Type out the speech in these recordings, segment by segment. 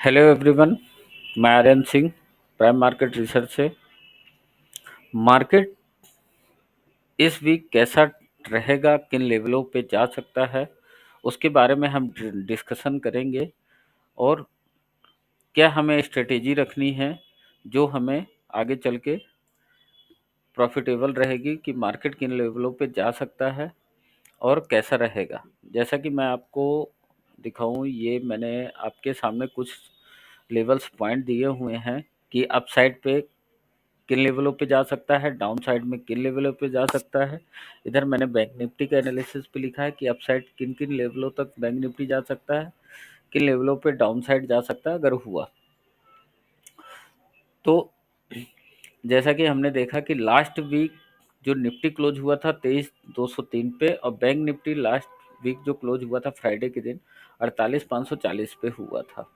Hello everyone. मैं Aryan Singh, Prime Market Research से। Market इस वीक कैसा रहेगा, किन लेवलों पे जा सकता है, उसके बारे में हम डिस्कशन करेंगे। और क्या हमें स्ट्रेटेजी रखनी है जो हमें आगे चल के प्रॉफिटेबल रहेगी, कि मार्केट किन लेवलों पे जा सकता है और कैसा रहेगा। जैसा कि मैं आपको दिखाऊं, ये मैंने आपके सामने कुछ लेवल्स पॉइंट दिए हुए हैं कि अपसाइड पे किन लेवलों पे जा सकता है, डाउन साइड में किन लेवलों पे जा सकता है। इधर मैंने बैंक निफ्टी का एनालिसिस पे लिखा है कि अपसाइड किन किन लेवलों तक बैंक निफ्टी जा सकता है, किन लेवलों पे डाउन साइड जा सकता है अगर हुआ तो। जैसा कि हमने देखा कि लास्ट वीक जो निफ्टी क्लोज हुआ था 23,203 पे, और बैंक निफ्टी लास्ट वीक जो क्लोज हुआ था फ्राइडे के दिन 48,540 पे हुआ था।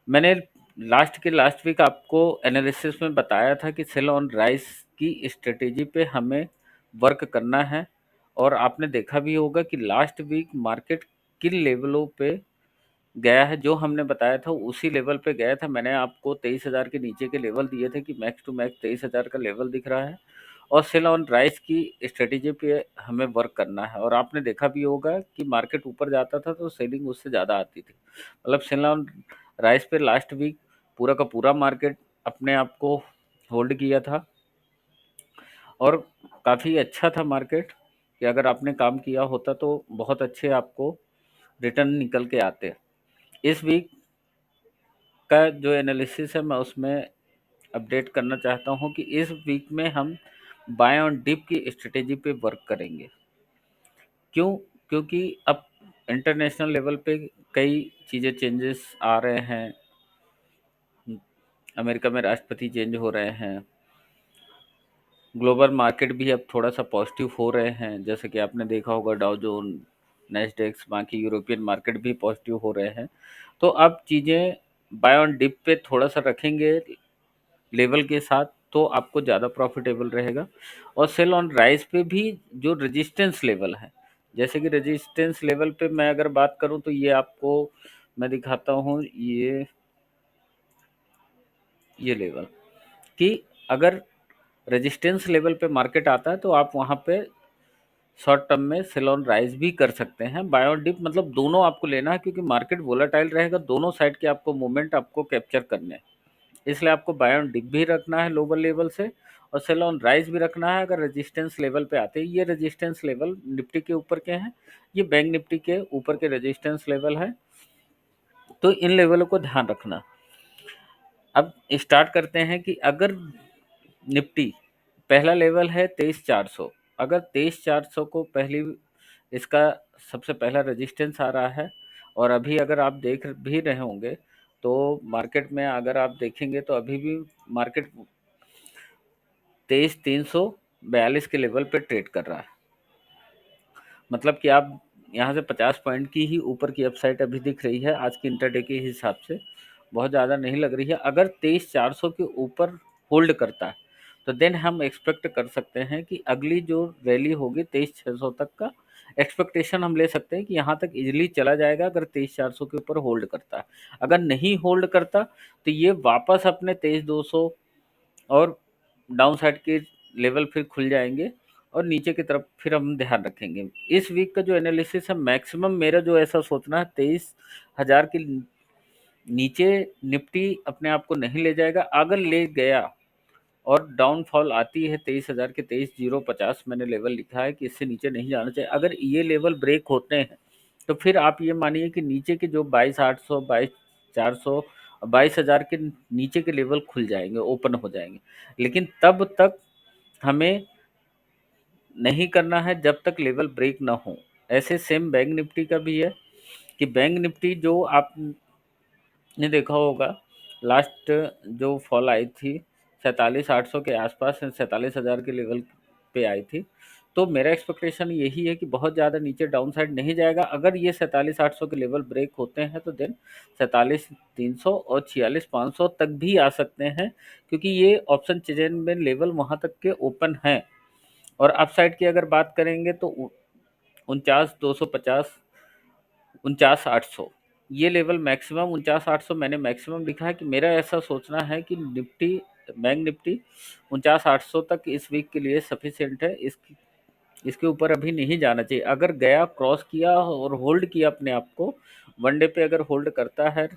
मैंने लास्ट वीक आपको एनालिसिस में बताया था कि सेल ऑन राइज की स्ट्रेटेजी पे हमें वर्क करना है। और आपने देखा भी होगा कि लास्ट वीक मार्केट किन लेवलों पे गया है, जो हमने बताया था उसी लेवल पे गया था। मैंने आपको 23,000 के नीचे के लेवल दिए थे कि मैक्स टू मैक्स 23,000 का लेवल दिख रहा है और सेल ऑन राइज की स्ट्रेटेजी पे हमें वर्क करना है। और आपने देखा भी होगा कि मार्केट ऊपर जाता था तो सेलिंग उससे ज़्यादा आती थी। मतलब सेल ऑन राइज पे लास्ट वीक पूरा का पूरा मार्केट अपने आप को होल्ड किया था और काफ़ी अच्छा था मार्केट, कि अगर आपने काम किया होता तो बहुत अच्छे आपको रिटर्न निकल के आते। इस वीक का जो एनालिसिस है मैं उसमें अपडेट करना चाहता हूं कि इस वीक में हम बाय ऑन डिप की स्ट्रेटेजी पे वर्क करेंगे। क्यों? क्योंकि अब इंटरनेशनल लेवल पे कई चीज़ें चेंजेस आ रहे हैं। अमेरिका में राष्ट्रपति चेंज हो रहे हैं, ग्लोबल मार्केट भी अब थोड़ा सा पॉजिटिव हो रहे हैं, जैसे कि आपने देखा होगा डाउ जोन, नेस्डेक्स, बाकी यूरोपियन मार्केट भी पॉजिटिव हो रहे हैं। तो अब चीज़ें बाय ऑन डिप पे थोड़ा सा रखेंगे लेवल के साथ, तो आपको ज़्यादा प्रॉफिटेबल रहेगा। और सेल ऑन राइज पे भी जो रेजिस्टेंस लेवल है, जैसे कि रेजिस्टेंस लेवल पे मैं अगर बात करूं तो ये आपको मैं दिखाता हूं, ये लेवल, कि अगर रेजिस्टेंस लेवल पे मार्केट आता है तो आप वहां पे शॉर्ट टर्म में सेल ऑन राइज भी कर सकते हैं। बाय ऑन डिप मतलब दोनों आपको लेना है, क्योंकि मार्केट वोलाटाइल रहेगा, दोनों साइड के आपको मूवमेंट आपको कैप्चर करने हैं। इसलिए आपको बाय ऑन डिप भी रखना है लोअर लेवल से, और सेल ऑन राइज भी रखना है अगर रेजिस्टेंस लेवल पे आते हैं। ये रेजिस्टेंस लेवल निफ्टी के ऊपर के हैं, ये बैंक निफ्टी के ऊपर के रेजिस्टेंस लेवल है, तो इन लेवलों को ध्यान रखना। अब स्टार्ट करते हैं कि अगर निफ्टी पहला लेवल है 23,400, अगर 23,400 को पहली इसका सबसे पहला रेजिस्टेंस आ रहा है, और अभी अगर आप देख भी रहे होंगे तो मार्केट में अगर आप देखेंगे तो अभी भी मार्केट 23,342 के लेवल पे ट्रेड कर रहा है। मतलब कि आप यहाँ से 50 पॉइंट की ही ऊपर की अपसाइड अभी दिख रही है आज की इंटरडे के हिसाब से, बहुत ज़्यादा नहीं लग रही है। अगर 23,400 के ऊपर होल्ड करता है तो देन हम एक्सपेक्ट कर सकते हैं कि अगली जो रैली होगी 23,600 तक का एक्सपेक्टेशन हम ले सकते हैं कि यहाँ तक इजीली चला जाएगा, अगर 23,400 के ऊपर होल्ड करता है। अगर नहीं होल्ड करता तो ये वापस अपने 23,200 और डाउन साइड के लेवल फिर खुल जाएंगे, और नीचे की तरफ फिर हम ध्यान रखेंगे। इस वीक का जो एनालिसिस है, मैक्सिमम मेरा जो ऐसा सोचना है 23,000 के नीचे निफ्टी अपने आप को नहीं ले जाएगा। अगर ले गया और डाउनफॉल आती है 23,000 के 23,050 मैंने लेवल लिखा है कि इससे नीचे नहीं जाना चाहिए। अगर ये लेवल ब्रेक होते हैं तो फिर आप ये मानिए कि नीचे के जो 22,800, 22,400, 22,000 के नीचे के लेवल खुल जाएंगे, ओपन हो जाएंगे। लेकिन तब तक हमें नहीं करना है जब तक लेवल ब्रेक ना हो। ऐसे सेम बैंक निफ्टी का भी है, कि बैंक निफ्टी जो आपने देखा होगा लास्ट जो फॉल आई थी 47,800 के आसपास, 47,000 के लेवल पे आई थी। तो मेरा एक्सपेक्टेशन यही है कि बहुत ज़्यादा नीचे डाउन साइड नहीं जाएगा। अगर ये 47,800 के लेवल ब्रेक होते हैं तो देन 47,300 और 46,500 तक भी आ सकते हैं, क्योंकि ये ऑप्शन चेन में लेवल वहाँ तक के ओपन हैं। और अपसाइड की अगर बात करेंगे तो 49,250, 49,800, ये लेवल मैक्सिमम 49,800 मैंने मैक्सिमम लिखा है कि मेरा ऐसा सोचना है कि निफ्टी, बैंक निफ्टी 49,800 तक इस वीक के लिए सफिशिएंट है। इसके ऊपर अभी नहीं जाना चाहिए। अगर गया, क्रॉस किया और होल्ड किया अपने आप को, वन डे पे अगर होल्ड करता है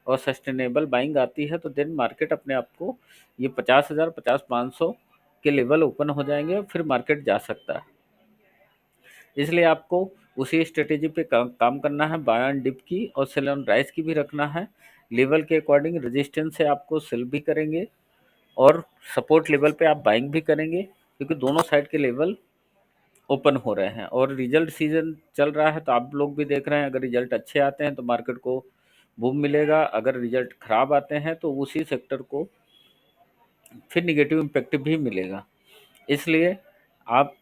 और सस्टेनेबल बाइंग आती है तो देन मार्केट अपने आप को ये 50,000, 50,500 के लेवल ओपन हो जाएंगे और फिर मार्केट जा सकता है। इसलिए आपको उसी स्ट्रेटेजी पे काम करना है। बाय ऑन डिप की और सेल ऑन राइज की भी रखना है। लेवल के अकॉर्डिंग रेजिस्टेंस से आपको सेल भी करेंगे और सपोर्ट लेवल पे आप बाइंग भी करेंगे, क्योंकि दोनों साइड के लेवल ओपन हो रहे हैं और रिजल्ट सीजन चल रहा है। तो आप लोग भी देख रहे हैं, अगर रिजल्ट अच्छे आते हैं तो मार्केट को बूम मिलेगा, अगर रिजल्ट खराब आते हैं तो उसी सेक्टर को फिर निगेटिव इम्पैक्ट भी मिलेगा। इसलिए आप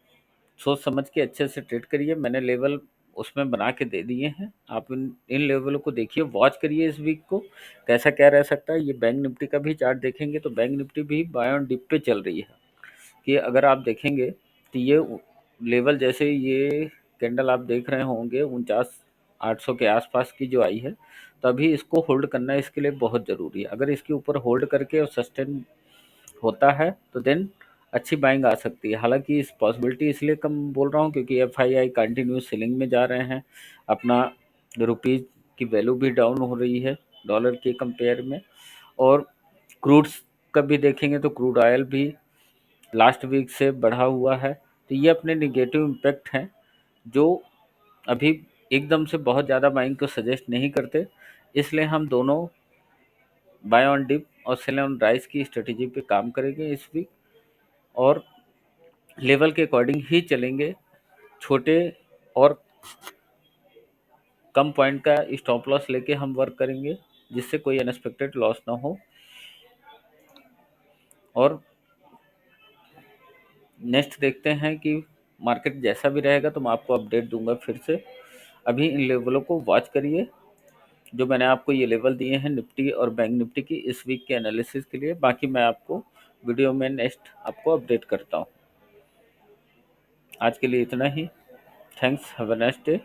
सोच समझ के अच्छे से ट्रेड करिए। मैंने लेवल उसमें बना के दे दिए हैं, आप इन लेवलों को देखिए, वॉच करिए इस वीक को कैसा क्या रह सकता है। ये बैंक निफ्टी का भी चार्ट देखेंगे तो बैंक निफ्टी भी बाय ऑन डिप पे चल रही है। कि अगर आप देखेंगे तो ये लेवल, जैसे ये कैंडल आप देख रहे होंगे 49,800 के आसपास की जो आई है, तो अभी इसको होल्ड करना इसके लिए बहुत ज़रूरी है। अगर इसके ऊपर होल्ड करके और सस्टेन होता है तो देन अच्छी बाइंग आ सकती है। हालांकि इस पॉसिबिलिटी इसलिए कम बोल रहा हूँ क्योंकि एफआईआई कंटिन्यू सेलिंग में जा रहे हैं, अपना रुपीज़ की वैल्यू भी डाउन हो रही है डॉलर के कंपेयर में। और क्रूड्स का भी देखेंगे तो क्रूड ऑयल भी लास्ट वीक से बढ़ा हुआ है। तो ये अपने निगेटिव इम्पैक्ट हैं जो अभी एकदम से बहुत ज़्यादा बाइंग को सजेस्ट नहीं करते। इसलिए हम दोनों बाय ऑन डिप और सेल ऑन राइज की स्ट्रेटेजी पे काम करेंगे इस वीक, और लेवल के अकॉर्डिंग ही चलेंगे। छोटे और कम पॉइंट का स्टॉप लॉस लेके हम वर्क करेंगे जिससे कोई अनएक्सपेक्टेड लॉस ना हो। और नेक्स्ट देखते हैं कि मार्केट जैसा भी रहेगा तो मैं आपको अपडेट दूंगा फिर से। अभी इन लेवलों को वॉच करिए जो मैंने आपको ये लेवल दिए हैं निफ्टी और बैंक निफ्टी की इस वीक के एनालिसिस के लिए। बाकी मैं आपको वीडियो में नेक्स्ट आपको अपडेट करता हूँ। आज के लिए इतना ही। Thanks, have a nice day.